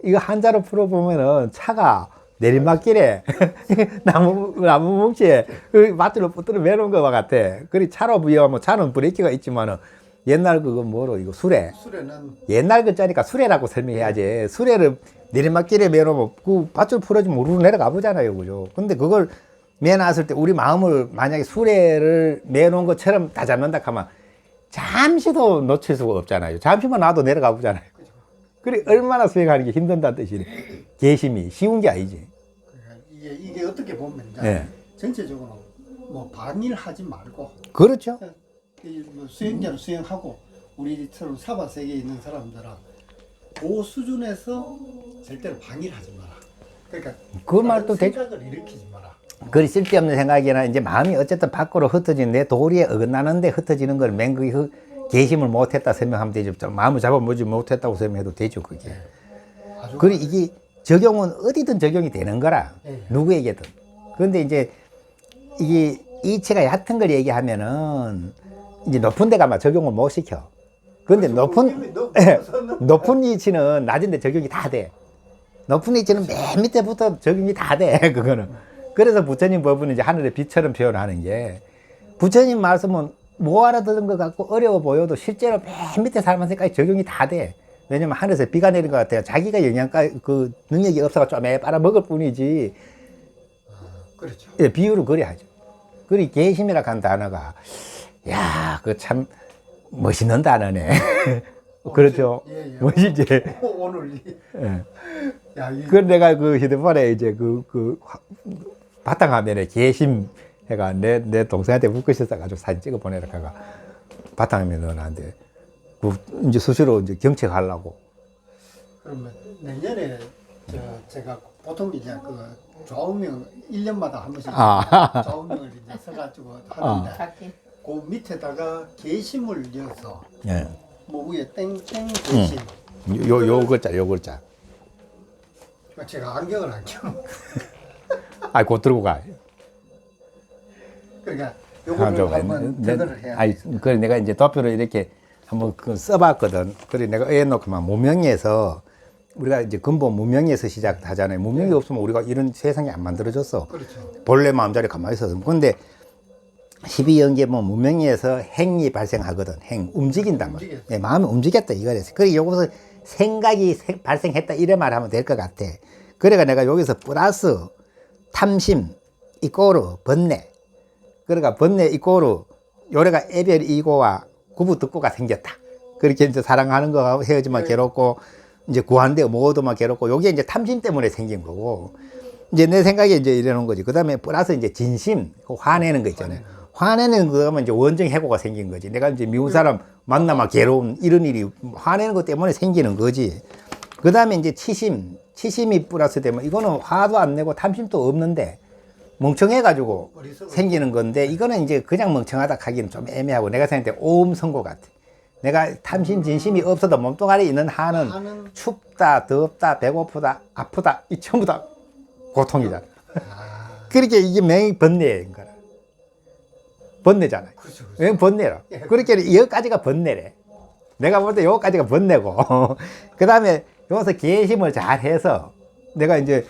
이거 한자로 풀어보면은 차가 내리막길에 나무 뭉치에 밧줄로 붙들어 매놓은 것과 같아. 그리 차로 비하면 차는 브레이크가 있지만은 옛날 그거 뭐로 이거 수레. 수레는 옛날 글자니까 수레라고 설명해야지. 수레를 내리막길에 매놓으면 그 밧줄 풀어주면 우르르 내려가 보잖아요. 그죠? 근데 그걸 매놨을 때 우리 마음을 만약에 수레를 매놓은 것처럼 다 잡는다 하면 잠시도 놓칠 수가 없잖아요. 잠시만 놔도 내려가 보잖아요. 그래, 얼마나 수행하는 게 힘든다는 뜻이네. 계심이 쉬운 게 아니지. 그러니까 이게 어떻게 보면 이제 네. 전체적으로 뭐 반일하지 말고 그렇죠. 뭐 수행자는 수행하고 우리처럼 사바 세계에 있는 사람들은 그 수준에서 절대로 방일하지 마라. 그러니까 그 말도 되죠. 생각을 일으키지 마라. 그리 쓸데없는 생각이나 이제 마음이 어쨌든 밖으로 흩어지는 내 도리에 어긋나는데 흩어지는 걸 맹그히 계심을 못했다 설명하면 되죠. 좀 마음을 잡아보지 못했다고 설명해도 되죠. 그게. 그리 이게 적용은 어디든 적용이 되는 거라. 네. 누구에게든. 그런데 이제 이게 이치가 얕은 걸 얘기하면은 이제 높은 데 가면 적용을 못 시켜. 그런데 높은 이치는 낮은 데 적용이 다 돼. 높은 이치는 맨 밑에부터 적용이 다 돼. 그거는. 그래서 부처님 법은 이제 하늘의 빛처럼 표현하는 게 부처님 말씀은 못 알아듣는 것 같고 어려워 보여도 실제로 맨 밑에 사람한테까지 적용이 다 돼. 왜냐면 하늘에서 비가 내린 것 같아요. 자기가 영양가 그 능력이 없어서 좀 빨아먹을 뿐이지. 그렇죠. 예, 비유를 그래 하죠. 그리 계심이라 한 단어가 야, 그 참 멋있는 단어네. 그렇죠. 예. 멋있지. 오늘 예. 야, 그 내가 그 휴대폰에 이제 바탕화면에 계심 해가 내 동생한테 묻고 있었어가지고 사진 찍어 보내라 가가 바탕화면에 넣어놨는데 이제 수시로 이제 경책하려고. 그러면 내년에 제가 보통 이제 그 좌우명 1년마다 한 번씩 좌우명을 이제 써가지고 하는데 그 밑에다가 계심을 넣어서 예. 뭐 위에 땡땡 계심. 요 글자. 제가 안경을 안 껴. 곧 들고 가. 그러니까 요거를 한번 제거를 해야 돼. 그래 내가 이제 도표를 이렇게 한번 써봤거든. 그래 내가 해놓고만 무명에서 우리가 이제 근본 무명에서 시작하잖아요. 무명이 없으면 우리가 이런 세상이 안 만들어졌어. 그렇죠. 본래 마음자리 가만히 있어서. 근데 12연계 뭐 무명에서 행이 발생하거든. 움직인단 말이야. 네, 마음이 움직였다 이거랬어. 그래 여기서 생각이 발생했다 이래 말하면 될 것 같아. 그래가 내가 여기서 플러스 탐심 이꼬르 번뇌. 그러니까 번뇌 이꼬르 요래가 애별 이고와 구부 듣고가 생겼다. 그렇게 이제 사랑하는 거하고 헤어지면 괴롭고 이제 구한데 모두만 괴롭고 요게 이제 탐심 때문에 생긴 거고 이제 내 생각에 이제 이러는 거지. 그 다음에 플러스 이제 진심 화내는 거 있잖아요. 화내는 거면 이제 원정 해고가 생긴 거지. 내가 이제 미운 사람 만나면 괴로운 이런 일이 화내는 것 때문에 생기는 거지. 그 다음에 이제 치심이 플러스 되면 이거는 화도 안 내고 탐심도 없는데 멍청해가지고 생기는 건데 이거는 이제 그냥 멍청하다 하기는 좀 애매하고 내가 생각할 때 오음 선고 같아. 내가 탐심 진심이 없어도 몸뚱아리에 있는 한은 춥다 덥다 배고프다 아프다 이 전부 다 고통이잖아. 그렇게 이게 맹이 번뇌인 거라. 번뇌잖아요. 그렇죠. 왜 번뇌라? 예. 그렇게 여기까지가 번뇌래. 내가 볼 때 여기까지가 번뇌고 그 다음에 여기서 개심을 잘 해서 내가 이제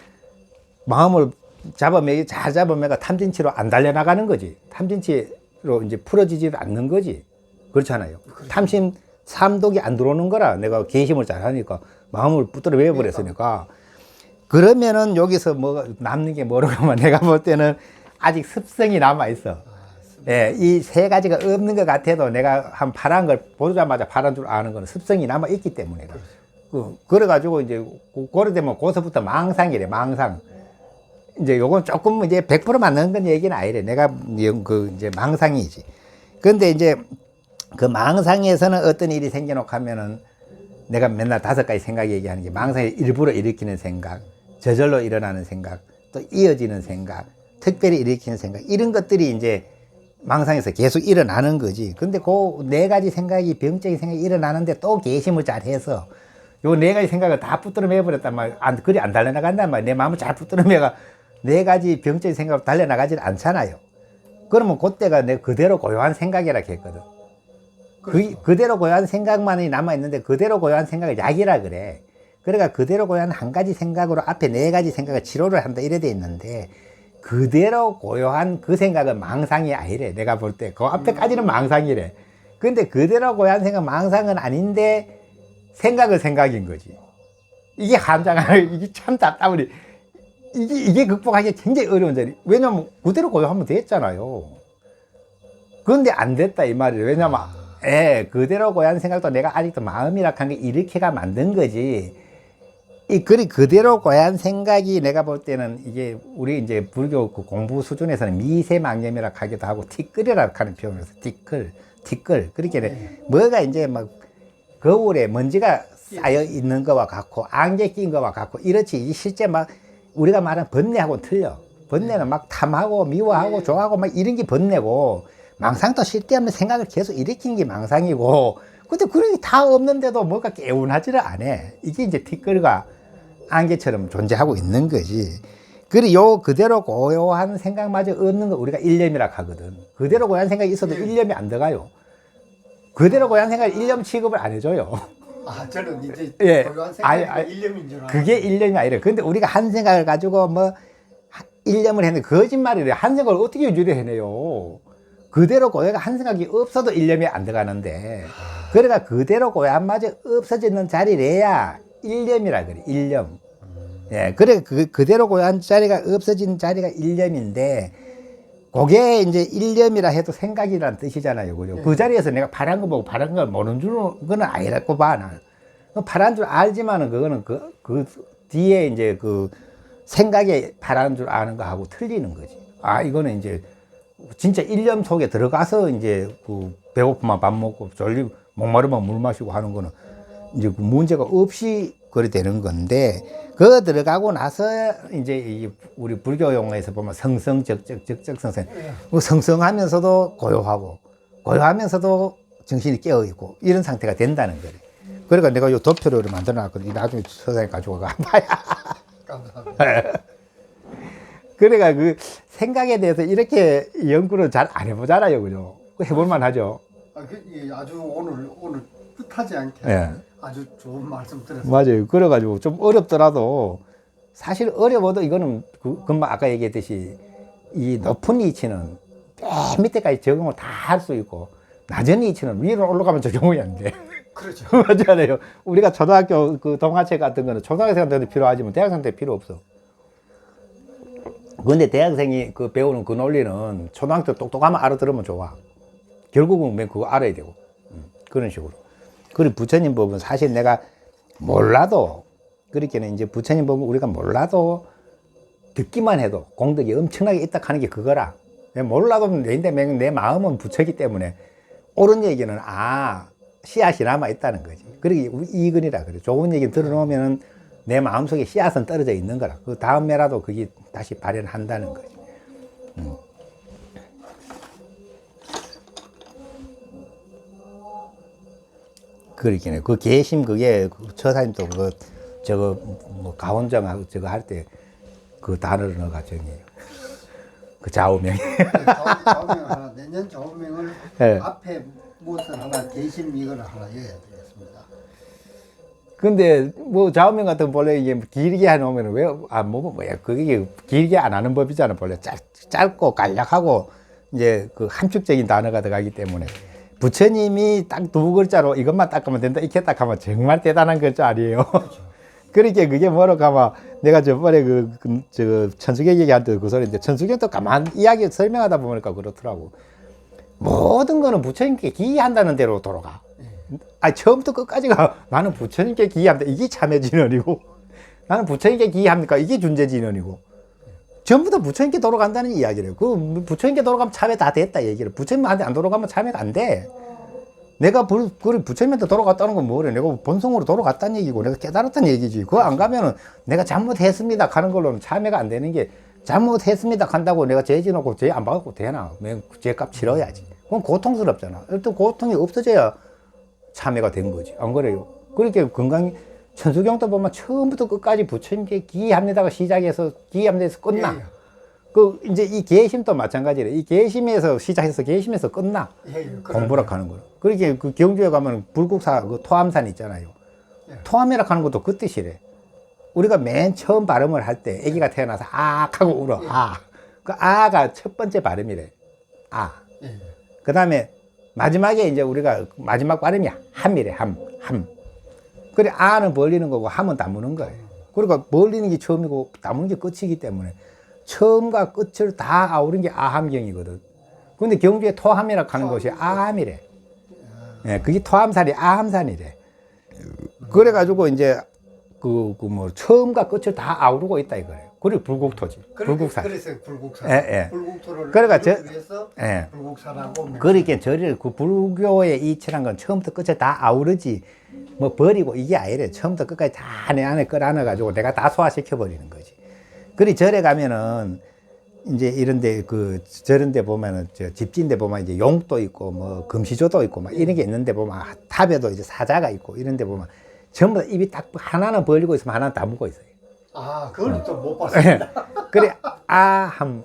마음을 잘 잡으면 탐진치로 안 달려나가는 거지. 탐진치로 이제 풀어지지 않는 거지. 그렇잖아요. 탐심 삼독이 안 들어오는 거라. 내가 개심을 잘 하니까 마음을 붙들어 외워버렸으니까. 그러면은 여기서 뭐 남는 게 뭐라고 하면 내가 볼 때는 아직 습성이 남아 있어. 예, 이 세 가지가 없는 것 같아도 내가 한 파란 걸 보자마자 파란 줄 아는 건 습성이 남아 있기 때문에. 그래가지고 이제 고려되면 고서부터 망상이래, 망상. 이제 요건 조금 이제 100% 맞는 건 얘기는 아니래. 내가 그 이제 망상이지. 근데 이제 그 망상에서는 어떤 일이 생겨놓고 하면은 내가 맨날 5가지 생각 얘기하는 게 망상이 일부러 일으키는 생각, 저절로 일어나는 생각, 또 이어지는 생각, 특별히 일으키는 생각, 이런 것들이 이제 망상에서 계속 일어나는 거지. 근데 그 4가지 생각이 병적인 생각이 일어나는데 또 개심을 잘 해서 요 4가지 생각을 다 붙들어 매버렸단 말이야. 그리 안 달려나간단 말이야. 내 마음을 잘 붙들어 매가 4가지 병적인 생각으로 달려나가질 않잖아요. 그러면 그때가 내 그대로 고요한 생각이라 했거든. 그렇죠. 그대로 고요한 생각만이 남아있는데 그대로 고요한 생각을 약이라 그래. 그러니까 그대로 고요한 한 가지 생각으로 앞에 4가지 생각을 치료를 한다 이래 돼 있는데 그대로 고요한 그 생각은 망상이 아니래. 내가 볼 때 그 앞에까지는 망상이래. 근데 그대로 고요한 생각 망상은 아닌데 생각은 생각인 거지. 이게 함장을 이게 참 답답하니 이게 극복하기 굉장히 어려운 자리. 왜냐면 그대로 고요하면 됐잖아요. 그런데 안 됐다 이 말이에요. 왜냐면 그대로 고요한 생각도 내가 아직도 마음이라 한 게 일으켜가 만든 거지. 그대로 고요한 생각이 내가 볼 때는 이게 우리 이제 불교 그 공부 수준에서는 미세망념이라 하기도 하고 티끌이라 하는 표현을 해서 티끌. 그렇게 뭐가 이제 막 거울에 먼지가 쌓여 있는 거와 같고 안개 낀 거와 같고 이렇지. 실제 막 우리가 말하는 번뇌하고는 틀려. 번뇌는 막 탐하고 미워하고 좋아하고 막 이런 게 번뇌고 망상도 쓸데없는 생각을 계속 일으킨 게 망상이고 근데 그런 게 다 없는데도 뭐가 개운하지를 않아. 이게 이제 티끌과 안개처럼 존재하고 있는 거지. 그리고 요 그대로 고요한 생각마저 없는 거 우리가 일념이라 하거든. 그대로 고요한 생각이 있어도 일념이 안 들어가요. 그대로 고요한 생각을 일념 취급을 안 해줘요. 저는 이제 고요한 아니, 생각이 일념인 줄 알아요. 그게 일념이 아니라. 근데 우리가 한 생각을 가지고 뭐 일념을 했는데 거짓말이래. 한 생각을 어떻게 유지를 해내요. 그대로 고요가 한 생각이 없어도 일념이 안 들어가는데 그러니까 그대로 고요한마저 없어지는 자리래야 일념이라 그래. 일념. 예, 그래 그대로 고요한 자리가 없어진 자리가 일념인데 그게 이제 일념이라 해도 생각이라는 뜻이잖아요. 그죠? 그 자리에서 내가 파란 거 보고 파란 걸 모르는 건 아니라고 봐, 나는. 파란 줄 알지만은 그거는 그 뒤에 이제 그 생각에 파란 줄 아는 거하고 틀리는 거지. 이거는 이제 진짜 일념 속에 들어가서 이제 그 배고프면 밥 먹고 목마르면 물 마시고 하는 거는 이제 그 문제가 없이 그래 되는 건데 그거 들어가고 나서 이제 우리 불교 용어에서 보면 성성적성성 성성하면서도 고요하면서도 정신이 깨어 있고 이런 상태가 된다는 거래. 그러니까 내가 요 도표를 만들어 놨거든. 나중에 서산에 가지고 가봐야. 감사합니다. 그러니까 그 생각에 대해서 이렇게 연구를 잘 안 해보잖아요, 그죠? 해볼만 하죠. 아주 오늘 뜻하지 않게 아주 좋은 말씀 들었어요. 맞아요. 그래가지고 좀 어렵더라도 사실 어려워도 이거는 금방 아까 얘기했듯이 이 높은 이치는 맨 밑에까지 적용을 다 할 수 있고 낮은 이치는 위로 올라가면 적용이 안 돼. 그렇죠. 맞잖아요. 우리가 초등학교 그 동화책 같은 거는 초등학생 때도 필요하지만 대학생 때 필요 없어. 근데 대학생이 그 배우는 그 논리는 초등학교 똑똑하면 알아들으면 좋아. 결국은 맨 그거 알아야 되고. 그런 식으로. 그리고 부처님 법은 사실 내가 몰라도, 그렇게는 이제 부처님 법은 우리가 몰라도 듣기만 해도 공덕이 엄청나게 있다 하는 게 그거라. 몰라도 내 마음은 부처기 때문에 옳은 얘기는 씨앗이 남아 있다는 거지. 그리고 이근이라 그래. 좋은 얘기 들어놓으면 내 마음속에 씨앗은 떨어져 있는 거라. 그 다음에라도 그게 다시 발현한다는 거지. 그렇긴 그 개심 그게 처사님도 저거 뭐 가원정하고 저거 할 때 그 단어를 넣어가 정해요. 그 좌우명. 좌우명 하나, 내년 좌우명을 예. 앞에 무엇을 하나, 계심 이거를 하나 여야 되겠습니다. 근데 뭐 좌우명 같은 거 원래 이게 길게 해놓으면 뭐야 그게 길게 안 하는 법이잖아. 원래 짧고 간략하고 이제 그 함축적인 단어가 들어가기 때문에 부처님이 딱 두 글자로 이것만 딱 하면 된다 이렇게 딱 하면 정말 대단한 글자 아니에요. 그렇게 그게 뭐라고 하면 내가 저번에 저 천수경 얘기할 때 그 소리인데 천수경도 가만 이야기 설명하다 보니까 그렇더라고. 모든 거는 부처님께 기이한다는 대로 돌아가. 아니 처음부터 끝까지가 나는 부처님께 기이합니다. 이게 참회 진언이고 나는 부처님께 기이합니까? 이게 준재 진언이고 전부 다 부처님께 돌아간다는 이야기래요. 그 부처님께 돌아가면 참회 다 됐다 얘기를. 부처님한테 안 돌아가면 참회가 안 돼. 내가 부처님한테 돌아갔다는 건 뭐래? 내가 본성으로 돌아갔다는 얘기고 내가 깨달았다는 얘기지. 그거 안 가면은 내가 잘못했습니다 하는 걸로는 참회가 안 되는 게 잘못했습니다 한다고 내가 죄 지놓고 죄 안 받고 되나? 죄값 치러야지. 그건 고통스럽잖아. 일단 고통이 없어져야 참회가 된 거지. 안 그래요? 그렇게 건강 천수경도 보면 처음부터 끝까지 부처님께 기이합니다가 시작해서 기이합니다에서 끝나. 예, 예. 그 이제 이 계심도 마찬가지래. 이 계심에서 시작해서 계심에서 끝나. 예, 예. 공부라 하는 거로. 그렇게 그 경주에 가면 불국사 그 토암산 있잖아요. 예. 토암이라 하는 것도 그 뜻이래. 우리가 맨 처음 발음을 할 때 아기가 태어나서 아 하고 울어. 아. 그 아가 첫 번째 발음이래. 아. 예. 그 다음에 마지막에 이제 우리가 마지막 발음이 함이래. 함. 그래 아는 벌리는 거고 함은 다무는 거예요. 그러니까 벌리는 게 처음이고 다무는 게 끝이기 때문에 처음과 끝을 다 아우른 게 아함경이거든. 근데 경주에 토함이라 하는 것이 아함이래. 예, 그게 토함산이 아함산이래. 그래가지고 이제 뭐 처음과 끝을 다 아우르고 있다 이거예요. 그리고 불국토지. 불국산. 그래서 불국사. 예, 예. 불국토를 그러니까 위해서 예. 불국사라고. 그러니까 저를 그 불교의 이치란 건 처음부터 끝에 다 아우르지 뭐 버리고 이게 아니래. 처음부터 끝까지 다 내 안에 끌어안아 가지고 내가 다 소화시켜 버리는 거지. 그리 절에 가면은 이제 이런데 저런데 보면은 저 집지인데 보면 이제 용도 있고 뭐 금시조도 있고 막 이런 게 있는데 보면 탑에도 이제 사자가 있고 이런데 보면 전부 다 입이 딱 하나는 벌리고 있으면 하나는 다물고 있어요. 아, 그걸 또 못 봤습니다. 그래 아함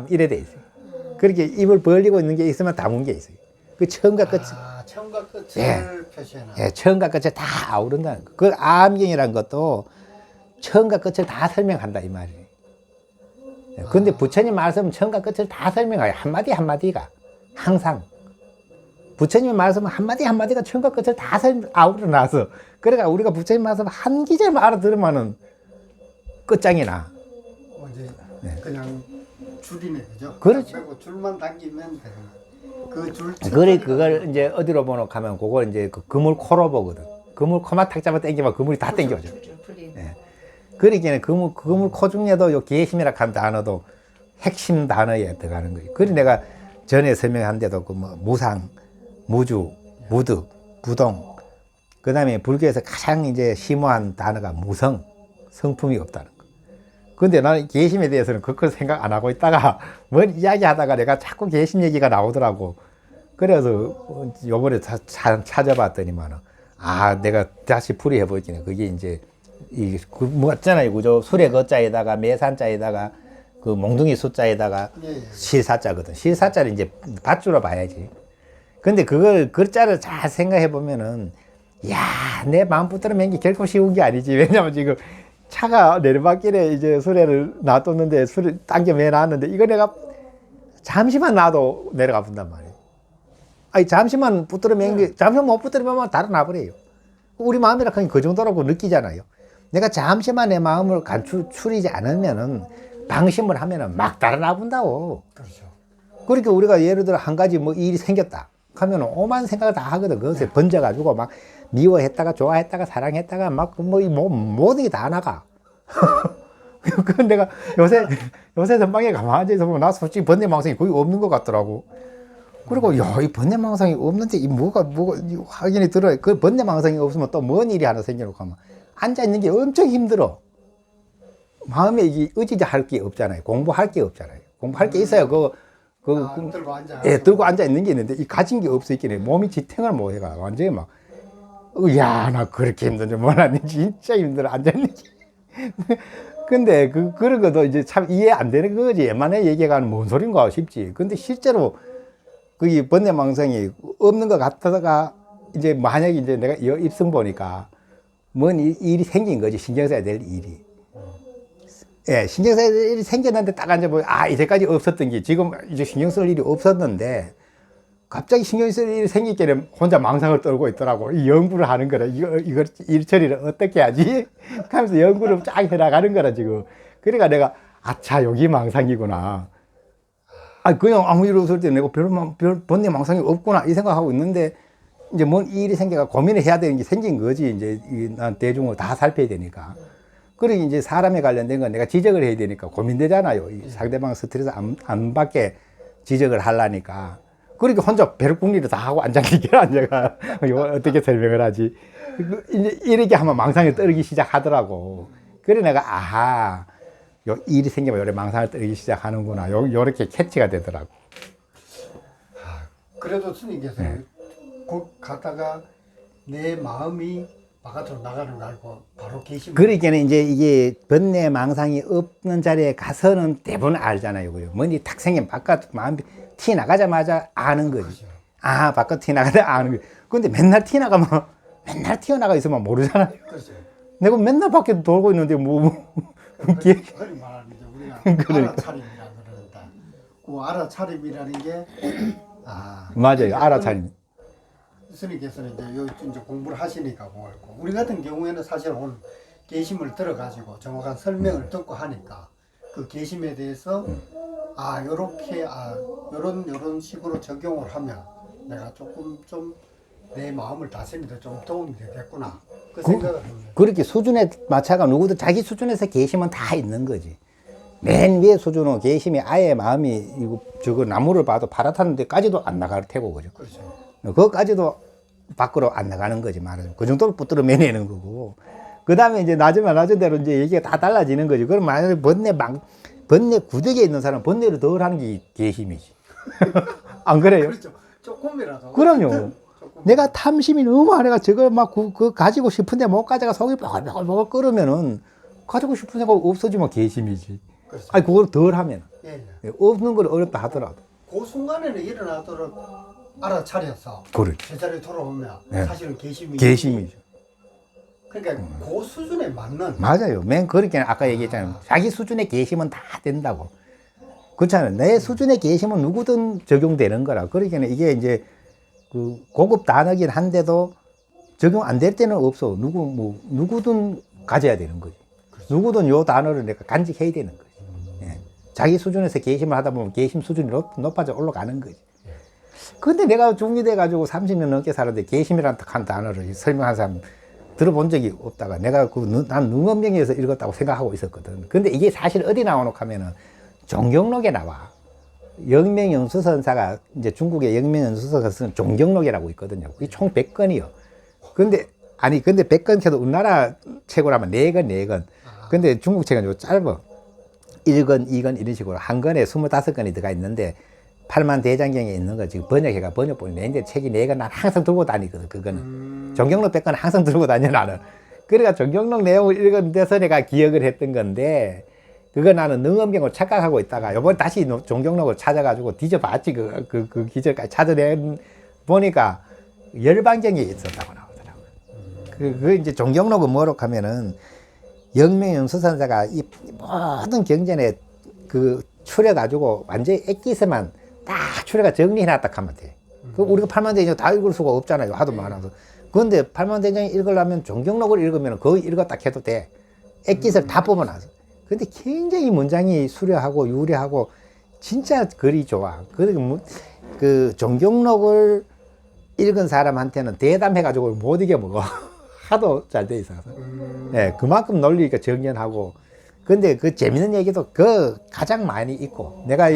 이래 돼 있어요. 그렇게 입을 벌리고 있는 게 있으면 다문 게 있어요. 그 처음과 끝. 처음과 끝을 표시해놔. 예, 처음과 끝을 다 아우른다는 거. 그 아함경이라는 것도 처음과 끝을 다 설명한다 이 말이에요. 근데 부처님 말씀은 처음과 끝을 다 설명해요. 한마디 한마디가 항상 부처님의 말씀은 한마디 한마디가 처음과 끝을 다 아우러놔서 그러니까 우리가 부처님 말씀 한 기절만 알아들으면은 끝장이 나. 이제 네. 그냥 줄이네, 그죠? 그렇죠. 그리고 줄만 당기면 되는 거야. 그줄. 그걸 이제 어디로 보러 가면 그걸 이제 그 그물 코로 보거든. 그물 코만 탁 잡아 당기면 그물이 다 당겨져. 예. 그러기에는 그물 코 중에도 요 계심이라 하는 단어도 핵심 단어에 들어가는 거예요. 그래서 내가 전에 설명한 데도 그 뭐 무상, 무주, 무득, 부동. 그 다음에 불교에서 가장 이제 심오한 단어가 무성, 성품이 없다는 거. 근데 나는 계심에 대해서는 그걸 생각 안 하고 있다가 뭔 이야기 하다가 내가 자꾸 계심 얘기가 나오더라고. 그래서 요번에 찾아봤더니만은 내가 다시 풀이해 보기는 그게 이제 뭐잖아요, 그죠? 술의 거자에다가 매산자에다가 그 몽둥이 숫자에다가 예. 실사자거든. 실사자를 이제 밧줄로 봐야지. 근데 그걸 글자를 잘 생각해 보면은 내 마음 붙들어 맨 게 결코 쉬운 게 아니지. 왜냐면 지금 차가 내리막길에 이제 수레를 놔뒀는데 수레 당겨 매놨는데 이거 내가 잠시만 놔도 내려가 본단 말이에요. 아니 잠시만 붙들어 맨 게 잠시만 못 붙들면 다른 놔버려요. 우리 마음이라 하니 그 정도라고 느끼잖아요. 내가 잠시만 내 마음을 추리지 않으면은 방심을 하면은 막 달아나 본다고. 그렇죠. 그러니까 우리가 예를 들어 한 가지 뭐 일이 생겼다 하면은 오만 생각을 다 하거든. 그것에 번져가지고 막 미워했다가 좋아했다가 사랑했다가 막 뭐 모든 게 다 나가. 그 내가 요새 전방에 가만히 앉아서 보면 나 솔직히 번뇌망상이 거의 없는 것 같더라고. 그리고 이 번뇌망상이 없는데 이 뭐가 확인이 들어요. 그 번뇌망상이 없으면 또 뭔 일이 하나 생겨놓고 하면 앉아 있는 게 엄청 힘들어. 마음에 이게 의지할 게 없잖아요. 공부할 게 없잖아요. 공부할 게 있어요. 들고 앉아. 예, 들고 앉아 있는 게 있는데 이 가진 게 없어 있긴 해. 몸이 지탱을 못 해가 완전히 막 나 그렇게 힘든지 몰랐네. 진짜 힘들어 앉아 있는 게. 근데 그런 것도 이제 참 이해 안 되는 거지. 웬만해 얘기해가는 뭔 소린가 싶지. 근데 실제로 그게 번뇌망상이 없는 것 같다가 이제 만약에 이제 내가 입성 보니까 뭔 일이 생긴 거지. 신경 써야 될 일이. 예, 신경 써야 될 일이 생겼는데 딱 앉아보면, 아, 이제까지 없었던 게 지금 이제 신경 쓸 일이 없었는데 갑자기 신경 쓸 일이 생기기는 혼자 망상을 떨고 있더라고. 이 연구를 하는 거라. 이거 일 처리를 어떻게 하지? 하면서 연구를 쫙 해나가는 거라, 지금. 그러니까 내가, 아차, 여기 망상이구나. 아, 그냥 아무 일 없을 때 내가 별 번뇌 망상이 없구나. 이 생각하고 있는데, 이제 뭔 일이 생겨가 고민을 해야 되는 게 생긴 거지. 이제 난 대중을 다 살펴야 되니까. 그러니 이제 사람에 관련된 건 내가 지적을 해야 되니까 고민되잖아요. 이 상대방 스트레스 안 받게 지적을 하려니까. 그러니까 혼자 벼룩궁리를 다 하고 앉아있기를 앉아가. 이거 어떻게 설명을 하지? 이제 이렇게 하면 망상이 떨기 시작하더라고. 그래 내가, 아하, 요 일이 생기면 요래 망상을 떨기 시작하는구나. 요렇게 캐치가 되더라고. 그래도 스님께서 곧 가다가 내 마음이 바깥으로 나가는 거 알고 바로 계시면. 그러니까 이제 이게 번뇌 망상이 없는 자리에 가서는 대부분 알잖아요. 뭔지 탁 생기면 바깥 마음이 티 나가자마자 아는 거지. 그렇죠. 아, 바깥 티 나가자 아는 거지. 근데 맨날 티 나가면, 맨날 튀어나가 있으면 모르잖아요. 그렇죠. 내가 맨날 밖에 돌고 있는데 이게. 그걸 말하는 게 우리가 그러니까. 알아차림이라 그러는데 그 알아차림이라는 게 맞아요. 알아차림. 스님께서는 이제 공부를 하시니까 그걸 우리 같은 경우에는 사실 오늘 계심을 들어가지고 정확한 설명을 듣고 하니까 그 계심에 대해서 요렇게 요런 식으로 적용을 하면 내가 조금 좀 내 마음을 다스리는데 좀 도움이 되겠구나 그 생각을 합니다. 그렇게 수준에 맞춰가 누구도 자기 수준에서 계시면 다 있는 거지. 맨 위에 수준은 계심이 아예 마음이 저거 나무를 봐도 파랗다는 데까지도 안 나갈 테고, 그죠? 그렇죠. 그거까지도 밖으로 안 나가는 거지, 말하자면. 그 정도로 붙들어 매내는 거고. 그 다음에 이제 낮으면 낮은 대로 이제 얘기가 다 달라지는 거지. 그럼 만약에 번뇌 구덕에 있는 사람은 번뇌를 덜 하는 게 계심이지. 안 그래요? 그렇죠. 조금이라도. 그럼요. 내가 탐심이 너무 많아가 저걸 막 가지고 싶은데 못 가져가 속이 뽀글뽀글 끓으면은 가지고 싶은 생각 없어지면 계심이지. 그렇죠. 아니, 그걸 덜 하면. 예. 없는 걸 어렵다 하더라도. 그 순간에는 일어나도록 알아차려서 그래. 제자리에 돌아오면 네. 사실은 계심이. 계심이죠. 그러니까 그 수준에 맞는. 맞아요. 맨 그렇게 아까 얘기했잖아요. 자기 수준의 계심은 다 된다고. 그렇잖아요. 내 수준의 계심은 누구든 적용되는 거라. 그러니까 이게 이제 그 고급 단어긴 한데도 적용 안 될 때는 없어. 누구든 가져야 되는 거지. 누구든 요 단어를 내가 간직해야 되는 거지. 예. 자기 수준에서 계심을 하다 보면 계심 수준이 높아져 올라가는 거지. 근데 내가 중이돼가지고 30년 넘게 살았는데 계심이라는 한 단어를 설명한 사람 들어본 적이 없다가 내가 난 능엄명에서 읽었다고 생각하고 있었거든. 근데 이게 사실 어디 나오노 하면은 종경록에 나와. 영명연수선사가 이제 중국의 영명연수서가 쓴 종경록이라고 있거든요. 그게 총 100권이요. 근데 100권 해도 우리나라 책으로 하면 4권. 근데 중국 책은 좀 짧아. 1권, 2권 이런 식으로 한 권에 25권이 들어가 있는데 8만 대장경에 있는 거 지금 번역본이 내는데 책이 4권 난 항상 들고 다니거든. 그거는. 종경록 100권 항상 들고 다녀 나는. 그러니까 종경록 내용을 읽은 데서 내가 기억을 했던 건데 그거 나는 능엄경을 착각하고 있다가 요번에 다시 종경록을 찾아가지고 뒤져봤지. 그 기절까지 찾아내 보니까 열반경에 있었다고 나오더라고요. 그 이제 종경록은 뭐로 하면은 영명연수선사가 이 모든 경전에 추려가지고 완전히 액기스만 딱 추려가 정리해놨다 하면 돼. 우리가 팔만대장 다 읽을 수가 없잖아요. 하도 많아서. 그런데 팔만대장 읽으려면 종경록을 읽으면 거의 읽었다 해도 돼. 액기스를 다 뽑아놔서. 근데 굉장히 문장이 수려하고 유려하고 진짜 글이 좋아. 그 종경록을 읽은 사람한테는 대담해가지고 못 이겨먹어. 하도 잘 돼 있어서. 예, 그만큼 논리가 정연하고. 근데 그 재밌는 얘기도 가장 많이 있고. 내가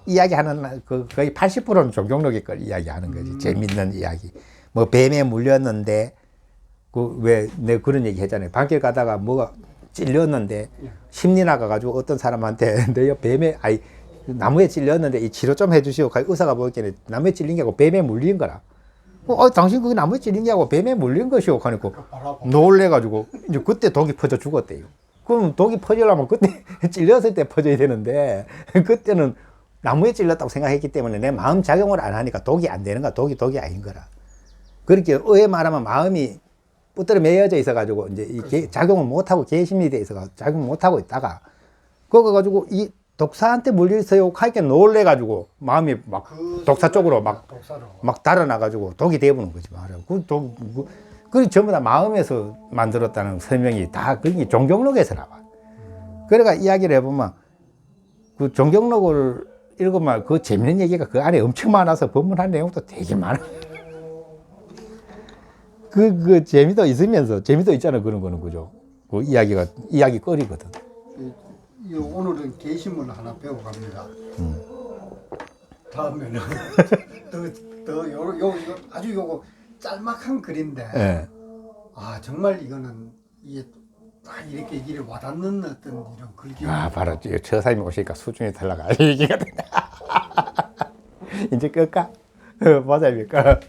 이야기하는 거의 80%는 종경록의 걸 이야기하는 거지. 재밌는 이야기. 뭐 뱀에 물렸는데, 내가 그런 얘기 했잖아요. 밤길 가다가 뭐가 찔렸는데, 심리 나가가지고 어떤 사람한테 내 나무에 찔렸는데 이 치료 좀 해주시오. 의사가 보기에는 나무에 찔린 게 아니고 뱀에 물린 거라. 당신 그게 나무에 찔린 게 아니고 뱀에 물린 것이오. 하니까 놀래가지고 이제 그때 독이 퍼져 죽었대요. 그럼 독이 퍼지려면 그때 찔렸을 때 퍼져야 되는데 그때는 나무에 찔렸다고 생각했기 때문에 내 마음 작용을 안 하니까 독이 안 되는 거야. 독이 아닌 거라. 그렇게 의에 말하면 마음이 뿌들어 매여져 있어가지고 이제 이 작용을 못하고 계심이 돼 있어가 작용 못하고 있다가 그거 가지고 이 독사한테 물려있어요 하니까 놀래가지고 마음이 막 독사 쪽으로 막 달아나가지고 독이 돼버는 거지 말이야. 그 전부 다 마음에서 만들었다는 설명이 다 그게 종경록에서 나와. 그러니까 이야기를 해보면 그 종경록을 읽으면 그 재밌는 얘기가 그 안에 엄청 많아서 법문한 내용도 되게 많아. 그 재미도 있으면서 재미도 있잖아 그런 거는 그죠. 그 이야기 거리거든. 오늘은 게시물 하나 배워갑니다. 다음에는 요 아주 요거 짤막한 글인데 예. 아 정말 이거는 이게 딱 이렇게 이를 와닿는 어떤 이런 글귀. 아 바로 처사님이 오시니까 수준이 달라가 얘기가 된다. 이제 끌까? 맞아요, 끌까?